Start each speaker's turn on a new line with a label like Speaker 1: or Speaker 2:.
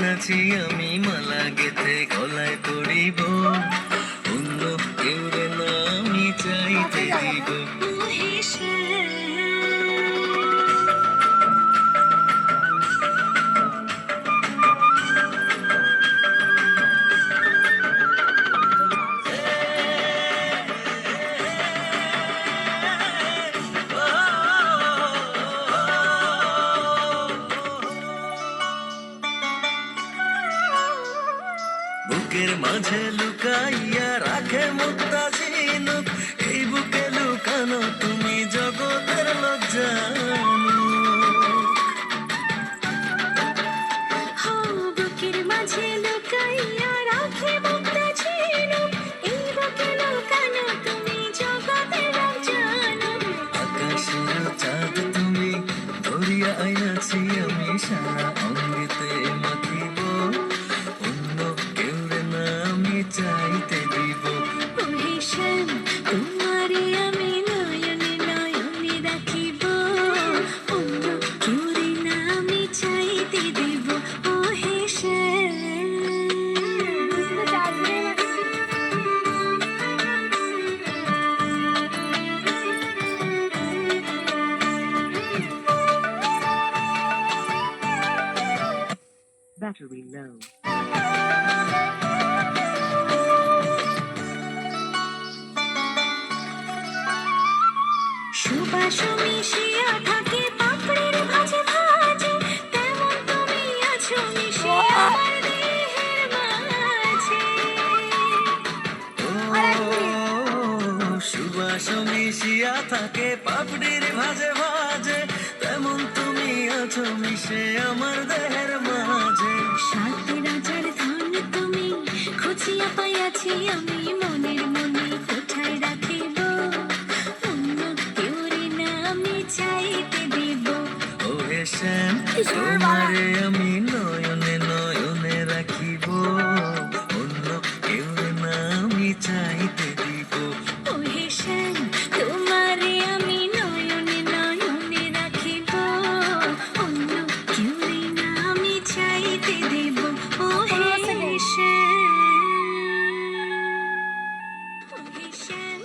Speaker 1: আইনাছি আমি মালা গেথে গলায় পড়িব, অন্য কেউ রে না আমি চাইতে দিব। বুকের মাঝে লুকাইয়া রাখে মুক্তা ঝিনুক, এই বুকে লুকানো তুমি জগতের লজ্জানো।
Speaker 2: বুকের মাঝে লুকাইয়া রাখে মুক্তা ঝিনুক, এই বুকে লুকানো তুমি জগতের লজ্জানো।
Speaker 1: আকাশের চাঁদ তুমি ধরিয়া আইনাছি আমি সারা অঙ্গেতে মাখিব, অন্য কেউ রে না আমি চাইতে দিব।
Speaker 2: ওহে শ্যাম, তোমারে আমি নয়নে নয়নে রাখিব, অন্য কেউ রে না আমি চাইতে দিব। ওহে শ্যাম।
Speaker 1: Battery low.
Speaker 2: সুবাস মিশিয়া থাকে পাপড়ির ভাজে ভাজে, তেমন তুমি আছো মিশে আমার দেহের মাঝে।
Speaker 1: সুবাস মিশিয়া থাকে পাপড়ির ভাজে ভাজে, তেমন তুমি আছো মিশে আমার দেহের মাঝে।
Speaker 2: সাত রাজার ধন তুমি খুঁজিয়া পাইয়াছি আমি মনের মনে কোঠায় রাখিব, অন্য কেউ রে না আমি চাইতে দিব।
Speaker 1: ওহে শ্যাম, তোমারে আমি নয়নে নয়নে রাখিব, অন্য কেউ রে না আমি চাইতে দিব।
Speaker 2: ওহে শ্যাম, তোমারে আমি নয়নে নয়নে রাখিব, অন্য কেউ রে না আমি চাইতে দেব। ওহে শ্যাম, ওহে শ্যাম,